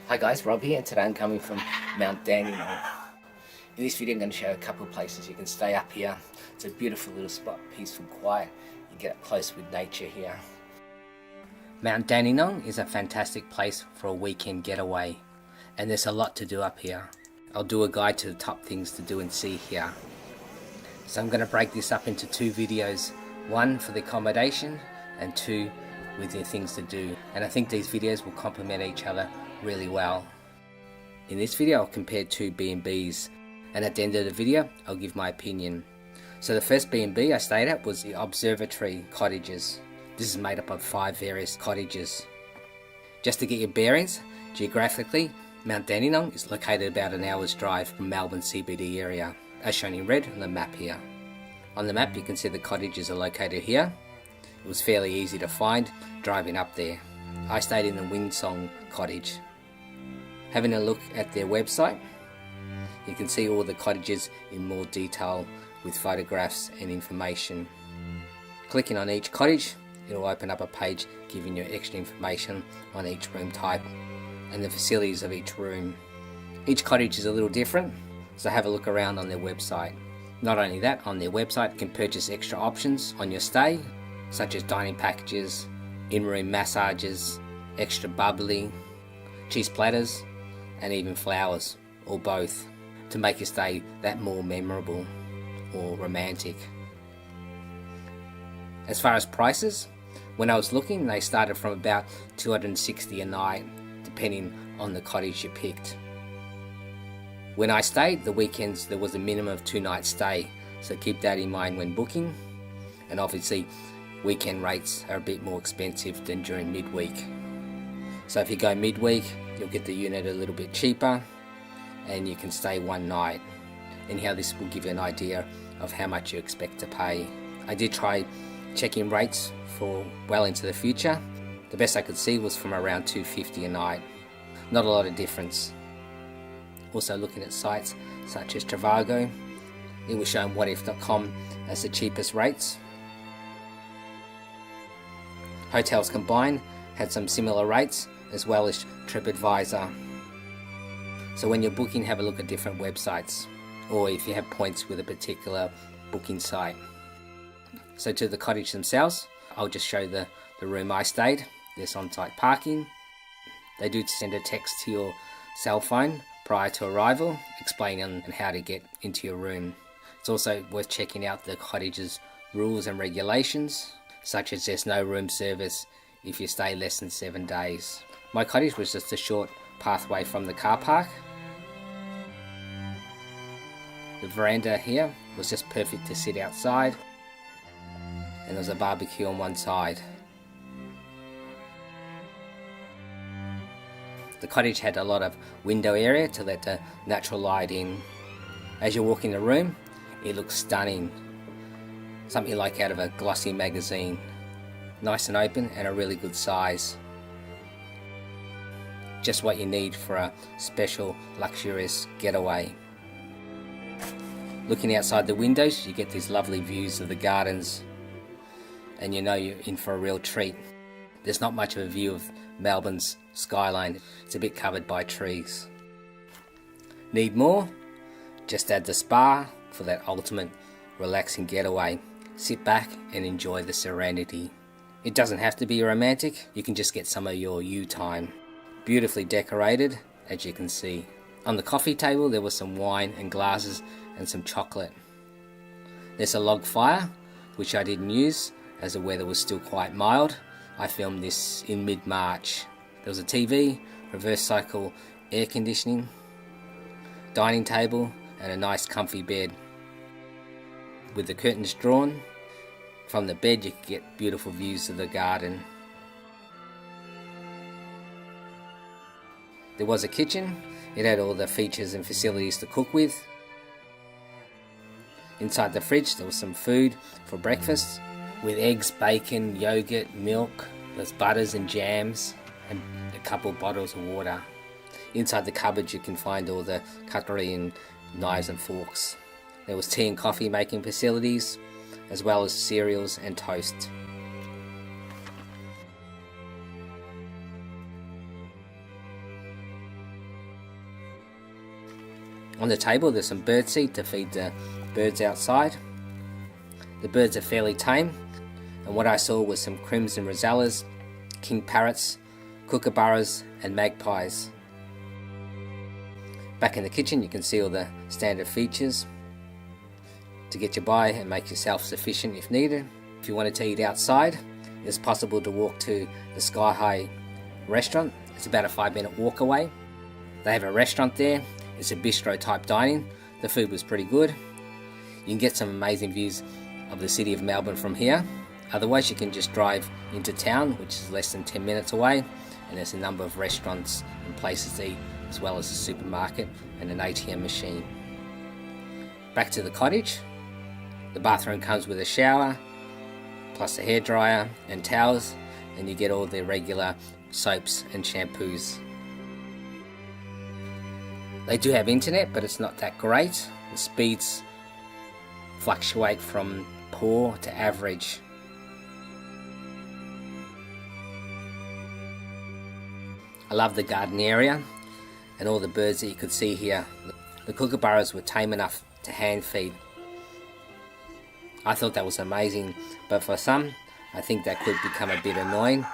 Hi guys, Rob here, and today I'm coming from Mount Dandenong. In this video I'm going to show you a couple of places you can stay up here. It's a beautiful little spot, peaceful, quiet. You get up close with nature here. Mount Dandenong is a fantastic place for a weekend getaway, and there's a lot to do up here. I'll do a guide to the top things to do and see here. So I'm going to break this up into two videos, one for the accommodation and two with the things to do, and I think these videos will complement each other really well. In this video I'll compare two B&Bs, and at the end of the video I'll give my opinion. So the first B&B I stayed at was the Observatory Cottages. This is made up of 5 various cottages. Just to get your bearings, geographically Mount Dandenong is located about an hour's drive from Melbourne CBD area, as shown in red on the map here. On the map you can see the cottages are located here. It was fairly easy to find driving up there. I stayed in the Windsong Cottage. Having a look at their website, you can see all the cottages in more detail with photographs and information. Clicking on each cottage, it will open up a page giving you extra information on each room type and the facilities of each room. Each cottage is a little different, so have a look around on their website. Not only that, on their website you can purchase extra options on your stay, such as dining packages, in-room massages, extra bubbly, cheese platters, and even flowers, or both, to make your stay that more memorable or romantic. As far as prices, when I was looking, they started from about $260 a night, depending on the cottage you picked. When I stayed, the weekends there was a minimum of 2 nights stay, so keep that in mind when booking. And obviously weekend rates are a bit more expensive than during midweek. So if you go midweek, you'll get the unit a little bit cheaper and you can stay 1 night. Anyhow, this will give you an idea of how much you expect to pay. I did try checking rates for well into the future. The best I could see was from around $250 a night. Not a lot of difference. Also looking at sites such as Trivago, it was showing whatif.com as the cheapest rates. Hotels combined had some similar rates, as well as TripAdvisor. So when you're booking, have a look at different websites, or if you have points with a particular booking site. So to the cottage themselves, I'll just show the room I stayed. There's on-site parking. They do send a text to your cell phone prior to arrival, explaining on how to get into your room. It's also worth checking out the cottage's rules and regulations, such as there's no room service if you stay less than 7 days. My cottage was just a short pathway from the car park. The veranda here was just perfect to sit outside, and there was a barbecue on one side. The cottage had a lot of window area to let the natural light in. As you walk in the room, it looks stunning. Something like out of a glossy magazine. Nice and open and a really good size. Just what you need for a special luxurious getaway. Looking outside the windows, you get these lovely views of the gardens, and you know you're in for a real treat. There's not much of a view of Melbourne's skyline. It's a bit covered by trees. Need more? Just add the spa for that ultimate relaxing getaway. Sit back and enjoy the serenity. It doesn't have to be romantic, you can just get some of your you time. Beautifully decorated, as you can see. On the coffee table there was some wine and glasses and some chocolate. There's a log fire, which I didn't use as the weather was still quite mild. I filmed this in mid-March. There was a TV, reverse cycle air conditioning, dining table and a nice comfy bed. With the curtains drawn, from the bed you could get beautiful views of the garden. There was a kitchen. It had all the features and facilities to cook with. Inside the fridge there was some food for breakfast with eggs, bacon, yogurt, milk. There's butters and jams and a couple bottles of water. Inside the cupboard you can find all the cutlery and knives and forks. There was tea and coffee making facilities, as well as cereals and toast. On the table there's some birdseed to feed the birds outside. The birds are fairly tame, and what I saw was some crimson rosellas, king parrots, kookaburras and magpies. Back in the kitchen you can see all the standard features to get you by and make yourself sufficient if needed. If you wanted to eat outside, it's possible to walk to the Sky High restaurant. It's about a 5-minute walk away. They have a restaurant there. It's a bistro type dining. The food was pretty good. You can get some amazing views of the city of Melbourne from here. Otherwise you can just drive into town, which is less than 10 minutes away, and there's a number of restaurants and places to eat, as well as a supermarket and an ATM machine. Back to the cottage. The bathroom comes with a shower, plus a hairdryer and towels, and you get all the regular soaps and shampoos. They do have internet, but it's not that great. The speeds fluctuate from poor to average. I love the garden area and all the birds that you could see here. The kookaburras were tame enough to hand feed. I thought that was amazing, but for some, I think that could become a bit annoying,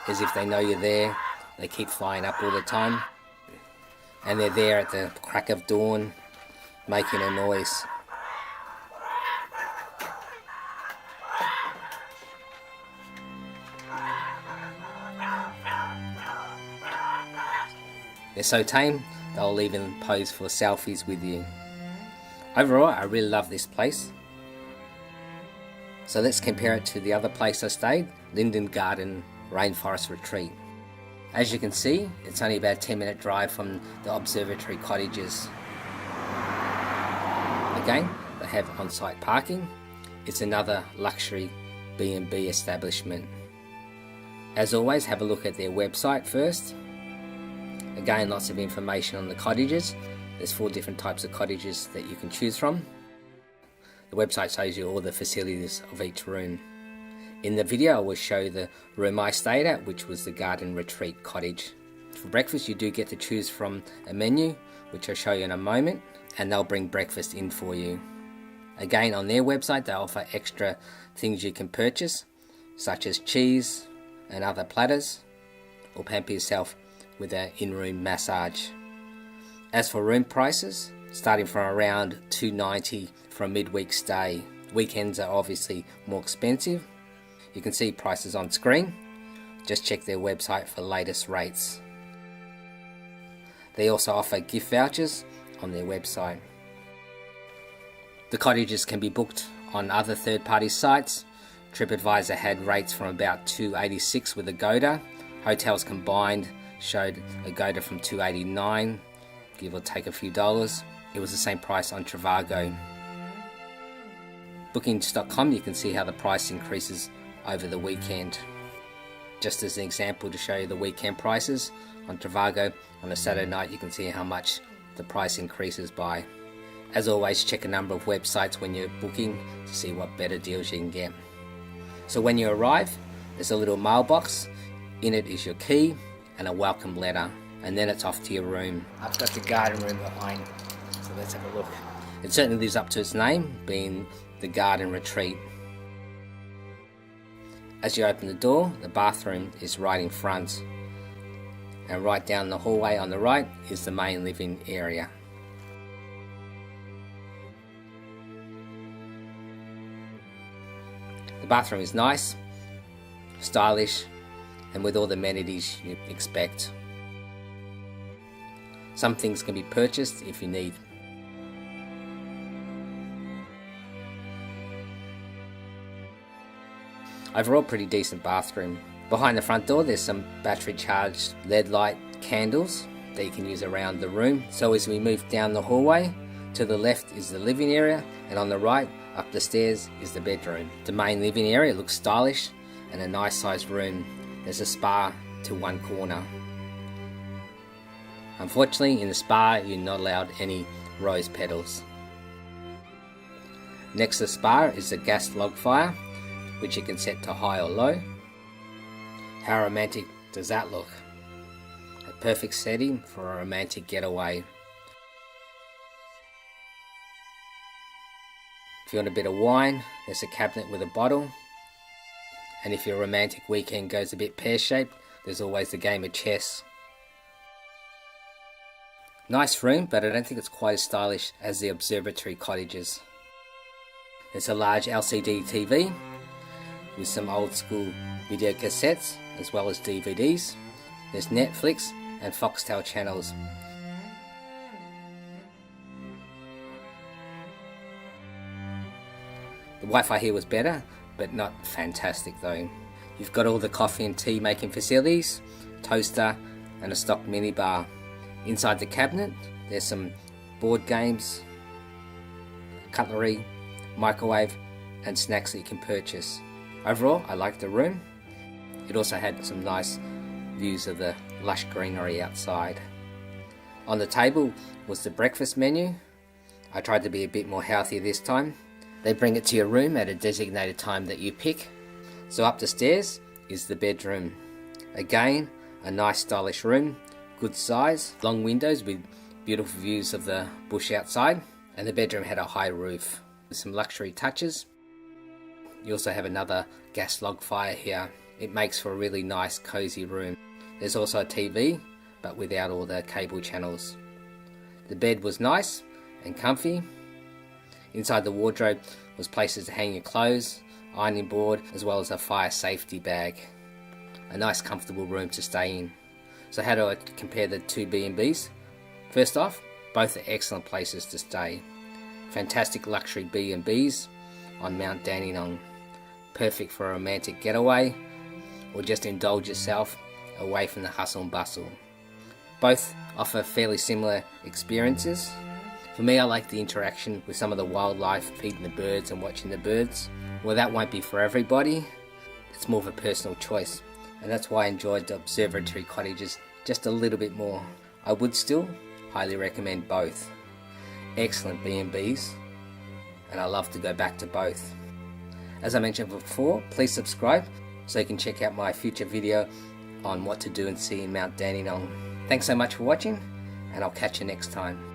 as if they know you're there, they keep flying up all the time, and they're there at the crack of dawn, making a noise. They're so tame, they'll even pose for selfies with you. Overall, I really love this place. So let's compare it to the other place I stayed, Linden Gardens Rainforest Retreat. As you can see, it's only about a 10-minute drive from the Observatory Cottages. Again, they have on-site parking. It's another luxury B&B establishment. As always, have a look at their website first. Again, lots of information on the cottages. There's 4 different types of cottages that you can choose from. The website shows you all the facilities of each room. In the video I will show the room I stayed at, which was the Garden Retreat Cottage. For breakfast you do get to choose from a menu, which I'll show you in a moment, and they'll bring breakfast in for you. Again, on their website they offer extra things you can purchase, such as cheese and other platters, or pamper yourself with an in-room massage. As for room prices, starting from around $290 for a midweek stay. Weekends are obviously more expensive. You can see prices on screen. Just check their website for latest rates. They also offer gift vouchers on their website. The cottages can be booked on other third-party sites. TripAdvisor had rates from about $286 with Agoda. Hotels combined showed Agoda from $289, give or take a few dollars. It was the same price on Trivago. Bookings.com, you can see how the price increases over the weekend. Just as an example to show you the weekend prices, on Trivago on a Saturday night you can see how much the price increases by. As always, check a number of websites when you're booking to see what better deals you can get. So when you arrive, there's a little mailbox. In it is your key and a welcome letter, and then it's off to your room. I've got the garden room behind, so let's have a look. It certainly lives up to its name, being the Garden Retreat. As you open the door, the bathroom is right in front, and right down the hallway on the right is the main living area. The bathroom is nice, stylish, and with all the amenities you expect. Some things can be purchased if you need. Overall, pretty decent bathroom. Behind the front door there's some battery charged LED light candles that you can use around the room. So as we move down the hallway, to the left is the living area, and on the right up the stairs is the bedroom. The main living area looks stylish and a nice sized room. There's a spa to one corner. Unfortunately, in the spa you're not allowed any rose petals. Next to the spa is the gas log fire, which you can set to high or low. How romantic does that look? A perfect setting for a romantic getaway. If you want a bit of wine, there's a cabinet with a bottle. And if your romantic weekend goes a bit pear-shaped, there's always the game of chess. Nice room, but I don't think it's quite as stylish as the Observatory Cottages. There's a large LCD TV with some old school video cassettes as well as DVDs. There's Netflix and Foxtel channels. The Wi-Fi here was better, but not fantastic though. You've got all the coffee and tea making facilities, toaster and a stock minibar. Inside the cabinet there's some board games, cutlery, microwave and snacks that you can purchase. Overall, I liked the room. It also had some nice views of the lush greenery outside. On the table was the breakfast menu. I tried to be a bit more healthy this time. They bring it to your room at a designated time that you pick. So up the stairs is the bedroom. Again, a nice stylish room, good size, long windows with beautiful views of the bush outside, and the bedroom had a high roof with some luxury touches. You also have another gas log fire here. It makes for a really nice cozy room. There's also a TV, but without all the cable channels. The bed was nice and comfy. Inside the wardrobe was places to hang your clothes, ironing board, as well as a fire safety bag. A nice comfortable room to stay in. So how do I compare the two B&Bs? First off, both are excellent places to stay. Fantastic luxury B&Bs on Mount Dandenong. Perfect for a romantic getaway or just indulge yourself away from the hustle and bustle. Both offer fairly similar experiences. For me, I like the interaction with some of the wildlife, feeding the birds and watching the birds. Well, that won't be for everybody. It's more of a personal choice. And that's why I enjoyed the Observatory Cottages just a little bit more. I would still highly recommend both. Excellent B&Bs, and I love to go back to both. As I mentioned before, please subscribe so you can check out my future video on what to do and see in Mount Dandenong. Thanks so much for watching, and I'll catch you next time.